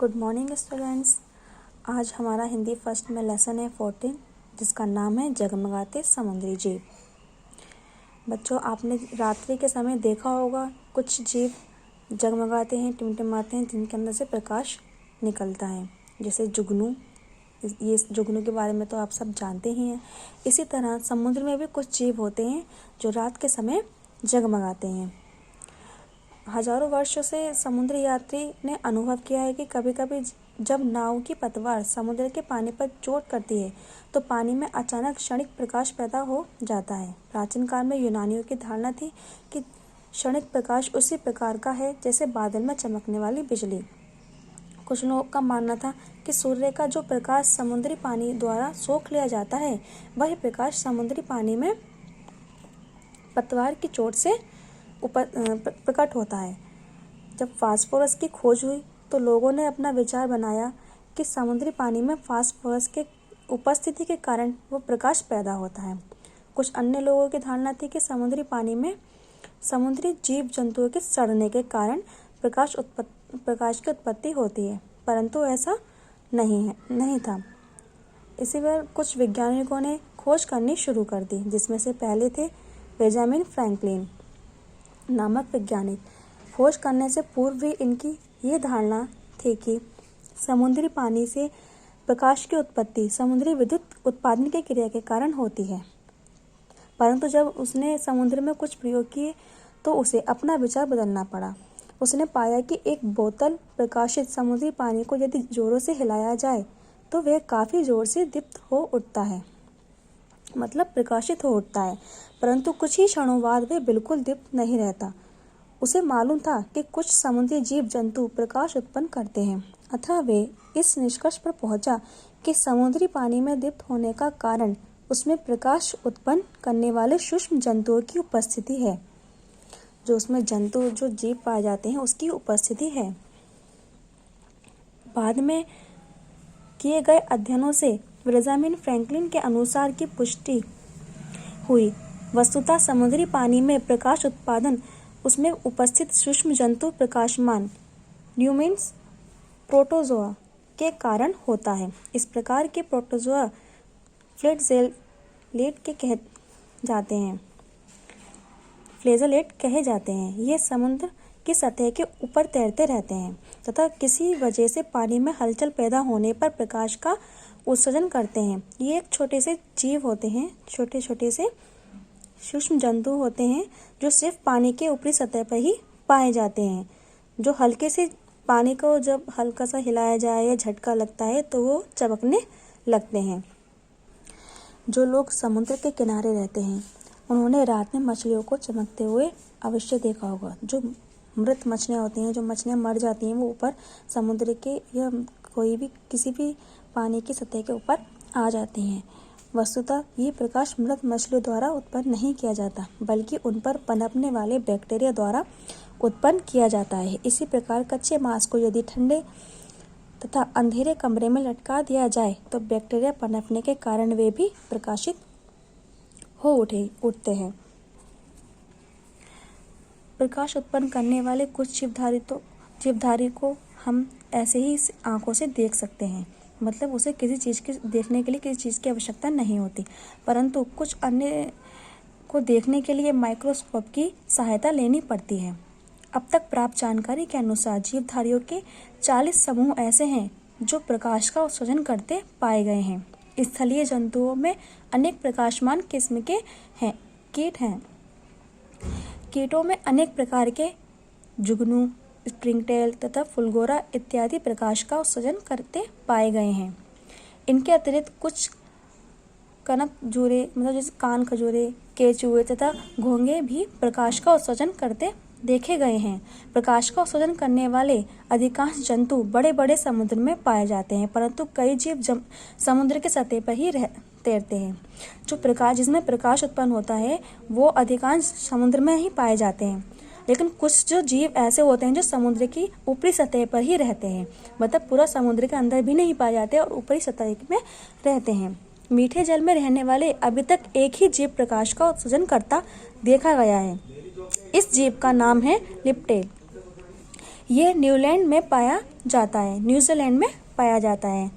Good morning students. आज हमारा Hindi first में लेसन है 14 जिसका नाम है जगमगाते समुद्री जीव। बच्चों, आपने रात्रि के समय देखा होगा कुछ जीव जगमगाते हैं, टिमटिमाते हैं, जिनके अंदर से प्रकाश निकलता है, जैसे जुगनू। ये जुगनू के बारे में तो आप सब जानते ही हैं। इसी तरह समुद्र में भी कुछ जीव होते हैं जो रात के समय जगमगाते हैं। हजारों वर्षों से समुद्री यात्री ने अनुभव किया है कि कभी कभी जब नाव की पतवार समुद्र के पानी पर चोट करती है तो पानी में अचानक क्षणिक प्रकाश पैदा हो जाता है। प्राचीन काल में यूनानियों की धारणा थी कि क्षणिक प्रकाश उसी प्रकार का है जैसे बादल में चमकने वाली बिजली। कुछ लोगों का मानना था कि सूर्य का जो प्रकाश समुद्री पानी द्वारा सोख लिया जाता है, वही प्रकाश समुद्री पानी में पतवार की चोट से प्रकट होता है। जब फास्फोरस की खोज हुई तो लोगों ने अपना विचार बनाया कि समुद्री पानी में फास्फोरस के उपस्थिति के कारण वो प्रकाश पैदा होता है। कुछ अन्य लोगों की धारणा थी कि समुद्री पानी में समुद्री जीव जंतुओं के सड़ने के कारण प्रकाश की उत्पत्ति होती है, परंतु ऐसा नहीं था। इसी पर कुछ वैज्ञानिकों ने खोज करनी शुरू कर दी, जिसमें से पहले थे बेंजामिन फ्रैंकलिन नामक वैज्ञानिक। खोज करने से पूर्व भी इनकी ये धारणा थी कि समुद्री पानी से प्रकाश की उत्पत्ति समुद्री विद्युत उत्पादन की क्रिया के कारण होती है, परंतु जब उसने समुद्र में कुछ प्रयोग किए तो उसे अपना विचार बदलना पड़ा। उसने पाया कि एक बोतल प्रकाशित समुद्री पानी को यदि जोरों से हिलाया जाए तो वह काफ़ी जोर से दीप्त हो उठता है, मतलब प्रकाशित हो उठता है, परंतु कुछ ही क्षणों बाद वह बिल्कुल दीप्त नहीं रहता। उसे मालूम था कि कुछ समुद्री जीव जंतु प्रकाश उत्पन्न करते हैं, अतः वे इस निष्कर्ष पर पहुंचा कि समुद्री पानी में दीप्त होने का कारण उसमें प्रकाश उत्पन्न करने वाले सूक्ष्म जंतुओं की उपस्थिति है। जो उसमें जंतु जो जीव पाए जाते हैं उसकी उपस्थिति है। बाद में किए गए अध्ययनों से बेंजामिन फ्रैंकलिन के अनुसार की पुष्टि हुई। वस्तुतः समुद्री पानी में प्रकाश उत्पादन उसमें उपस्थित सूक्ष्म जंतु प्रकाशमान ल्यूमिनस प्रोटोजोआ के कारण होता है। इस प्रकार के प्रोटोजोआ फ्लैजेलेट कहे जाते हैं। ये समुद्र की सतह के ऊपर तैरते रहते हैं तथा किसी वजह से पानी में हलचल पैदा होने पर प्रकाश का उत्सर्जन करते हैं। ये एक छोटे से जीव होते हैं, छोटे से सूक्ष्म जंतु होते हैं जो सिर्फ पानी के ऊपरी सतह पर ही पाए जाते हैं। जो हल्के से पानी को जब हल्का सा हिलाया जाए या झटका लगता है तो वो चमकने लगते हैं। जो लोग समुद्र के किनारे रहते हैं उन्होंने रात में मछलियों को चमकते हुए अवश्य देखा होगा। जो मृत मछलियाँ होती हैं, जो मछलियाँ मर जाती हैं, वो ऊपर समुद्र के या कोई भी किसी भी पानी की सतह के ऊपर आ जाती हैं। वस्तुतः ये प्रकाश मृत मछलियों द्वारा उत्पन्न नहीं किया जाता, बल्कि उन पर पनपने वाले बैक्टीरिया द्वारा उत्पन्न किया जाता है। इसी प्रकार कच्चे मांस को यदि ठंडे तथा अंधेरे कमरे में लटका दिया जाए तो बैक्टीरिया पनपने के कारण वे भी प्रकाशित हो उठते हैं। प्रकाश उत्पन्न करने वाले कुछ जीवधारी को हम ऐसे ही आंखों से देख सकते हैं, मतलब उसे किसी चीज़ के देखने के लिए किसी चीज़ की आवश्यकता नहीं होती, परंतु कुछ अन्य को देखने के लिए माइक्रोस्कोप की सहायता लेनी पड़ती है। अब तक प्राप्त जानकारी के अनुसार जीवधारियों के 40 समूह ऐसे हैं जो प्रकाश का उत्सर्जन करते पाए गए हैं। स्थलीय जंतुओं में अनेक प्रकाशमान किस्म के कीट हैं। कीटों में अनेक प्रकार के जुगनू, स्प्रिंगटेल तथा फुलगोरा इत्यादि प्रकाश का उत्सर्जन करते पाए गए हैं। इनके अतिरिक्त कुछ कनकजूरे, मतलब जैसे कान खजूरे, केचुए तथा घोंगे भी प्रकाश का उत्सर्जन करते देखे गए हैं। प्रकाश का उत्सर्जन करने वाले अधिकांश जंतु बड़े बड़े समुद्र में पाए जाते हैं, परंतु कई जीव समुद्र के सतह पर ही तैरते हैं। जिसमें प्रकाश उत्पन्न होता है वो अधिकांश समुद्र में ही पाए जाते हैं, लेकिन कुछ जो जीव ऐसे होते हैं जो समुद्र की ऊपरी सतह पर ही रहते हैं, मतलब पूरा समुद्र के अंदर भी नहीं पाए जाते और ऊपरी सतह में रहते हैं। मीठे जल में रहने वाले अभी तक एक ही जीव प्रकाश का उत्सर्जन करता देखा गया है। इस जीव का नाम है लिप्टेल। ये न्यूजीलैंड में पाया जाता है।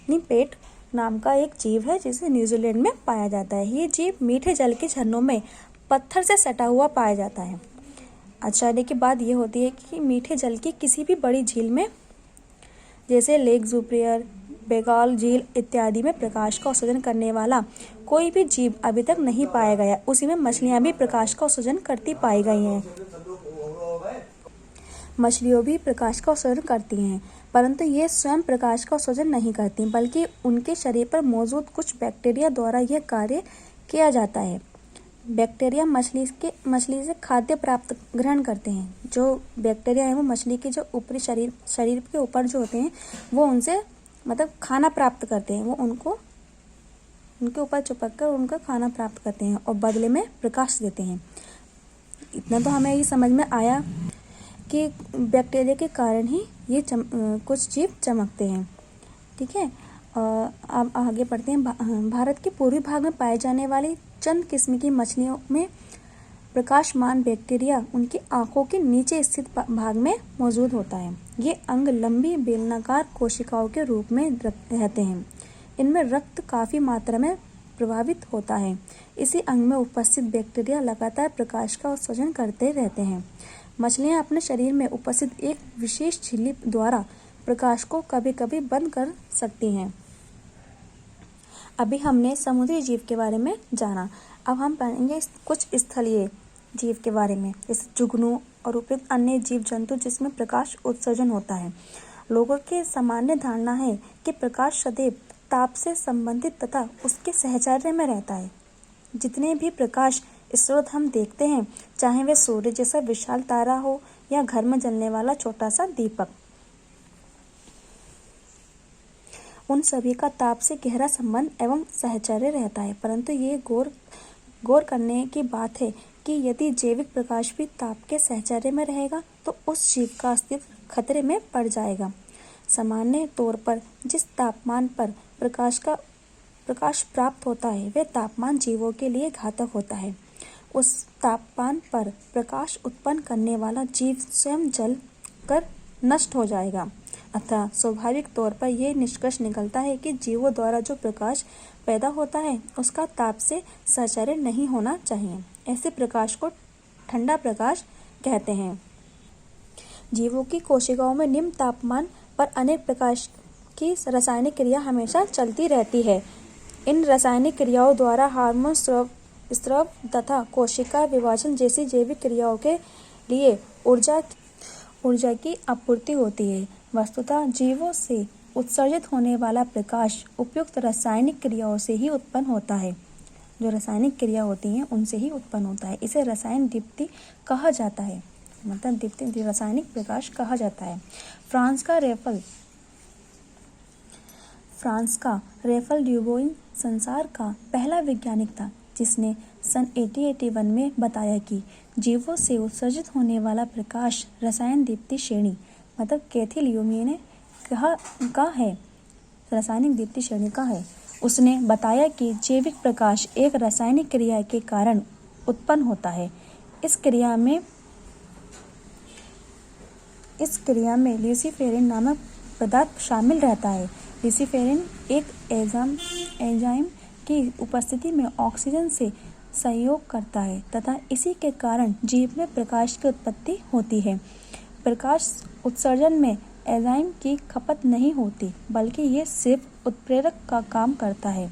निपेट नाम का एक जीव है जिसे न्यूजीलैंड में पाया जाता है। ये जीव मीठे जल के झरनों में पत्थर से सटा हुआ पाया जाता है। आश्चर्य की बात यह होती है कि मीठे जल की किसी भी बड़ी झील में, जैसे लेक सुपिरियर, बेंगाल झील इत्यादि में प्रकाश का उत्सर्जन करने वाला कोई भी जीव अभी तक नहीं पाया गया। उसी में मछलियां भी प्रकाश का उत्सर्जन करती पाई गई हैं। मछलियों भी प्रकाश का उत्सर्जन करती हैं, परंतु ये स्वयं प्रकाश का उत्सर्जन नहीं करती, बल्कि उनके शरीर पर मौजूद कुछ बैक्टीरिया द्वारा यह कार्य किया जाता है। बैक्टीरिया मछली से खाद्य ग्रहण करते हैं। जो बैक्टीरिया है वो मछली के जो ऊपरी शरीर के ऊपर जो होते हैं वो उनसे खाना प्राप्त करते हैं। वो उनके ऊपर चिपक कर उनका खाना प्राप्त करते हैं और बदले में प्रकाश देते हैं। इतना तो हमें ये समझ में आया कि बैक्टीरिया के कारण ही ये कुछ जीव चमकते हैं। ठीक है, अब आगे बढ़ते हैं। भारत के पूर्वी भाग में पाए जाने वाली चंद किस्म की मछलियों में प्रकाशमान बैक्टीरिया उनकी आंखों के नीचे स्थित भाग में मौजूद होता है। ये अंग लंबी बेलनाकार कोशिकाओं के रूप में रहते हैं। इनमें रक्त काफी मात्रा में प्रभावित होता है। इसी अंग में उपस्थित बैक्टीरिया लगातार प्रकाश का उत्सर्जन करते रहते हैं। मछलियां अपने शरीर में उपस्थित एक विशेष झिल्ली द्वारा प्रकाश को कभी कभी बंद कर सकती हैं। अभी हमने समुद्री जीव के बारे में जाना। अब हम पढ़ेंगे कुछ स्थलीय जीव के बारे में, जैसे जुगनू और उपयुक्त अन्य जीव जंतु जिसमें प्रकाश उत्सर्जन होता है। लोगों के सामान्य धारणा है कि प्रकाश सदैव ताप से संबंधित तथा उसके सहचर्य में रहता है। जितने भी प्रकाश स्रोत हम देखते हैं, चाहे वे सूर्य जैसा विशाल तारा हो या घर में जलने वाला छोटा सा दीपक, उन सभी का ताप से गहरा संबंध एवं सहचर्य रहता है। परंतु ये गौर करने की बात है कि यदि जैविक प्रकाश भी ताप के सहचर्य में रहेगा तो उस जीव का अस्तित्व खतरे में पड़ जाएगा। सामान्य तौर पर जिस तापमान पर प्रकाश प्राप्त होता है वह तापमान जीवों के लिए घातक होता है। उस तापमान पर प्रकाश उत्पन्न करने वाला जीव स्वयं जल कर नष्ट हो जाएगा। अतः स्वाभाविक तौर पर यह निष्कर्ष निकलता है कि जीवों द्वारा जो प्रकाश पैदा होता है उसका ताप से सहचर्य नहीं होना चाहिए। ऐसे प्रकाश को ठंडा प्रकाश कहते हैं। जीवों की कोशिकाओं में निम्न तापमान पर अनेक प्रकार की रासायनिक क्रिया हमेशा चलती रहती है। इन रासायनिक क्रियाओं द्वारा हार्मोन स्राव तथा कोशिका विभाजन जैसी जैविक क्रियाओं के लिए ऊर्जा की आपूर्ति होती है। वस्तुतः जीवों से उत्सर्जित होने वाला प्रकाश उपयुक्त रासायनिक क्रियाओं से ही उत्पन्न होता है। जो रासायनिक क्रिया होती हैं उनसे ही उत्पन्न होता है। इसे रसायन दीप्ति कहा जाता है, दीप्ति रासायनिक प्रकाश कहा जाता है। फ्रांस का रेफल ड्यूबोइस संसार का पहला वैज्ञानिक था जिसने सन 1881 में बताया कि जीवों से उत्सर्जित होने वाला प्रकाश रसायन दीप्ति श्रेणी कैथी ल्यूमी ने का है, रासायनिक दीप्ति श्रेणी का है। उसने बताया कि जैविक प्रकाश एक रासायनिक क्रिया के कारण उत्पन्न होता है। इस क्रिया में ल्यूसीफेरिन नामक पदार्थ शामिल रहता है। ल्यूसीफेरिन एक एंजाइम की उपस्थिति में ऑक्सीजन से सहयोग करता है तथा इसी के कारण जीव में प्रकाश की उत्पत्ति होती है। प्रकाश उत्सर्जन में एंजाइम की खपत नहीं होती, बल्कि ये सिर्फ उत्प्रेरक का काम करता है।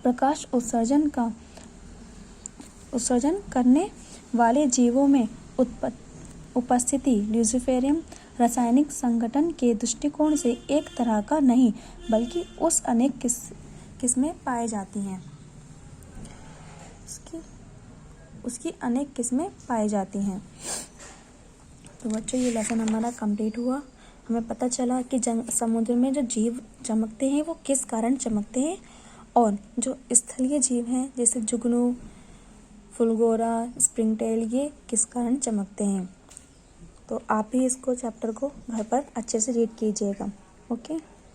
प्रकाश उत्सर्जन करने वाले जीवों में उपस्थिति ल्यूसीफेरिन रासायनिक संगठन के दृष्टिकोण से एक तरह का नहीं, बल्कि उस अनेक किस्में पाई जाती हैं। उसकी अनेक किस्में पाई जाती हैं। तो बच्चों, ये लेसन हमारा कंप्लीट हुआ। हमें पता चला कि समुद्र में जो जीव चमकते हैं वो किस कारण चमकते हैं, और जो स्थलीय जीव हैं जैसे जुगनू, फुलगोरा, स्प्रिंगटेल, ये किस कारण चमकते हैं। तो आप भी इसको चैप्टर को घर पर अच्छे से रीड कीजिएगा। ओके।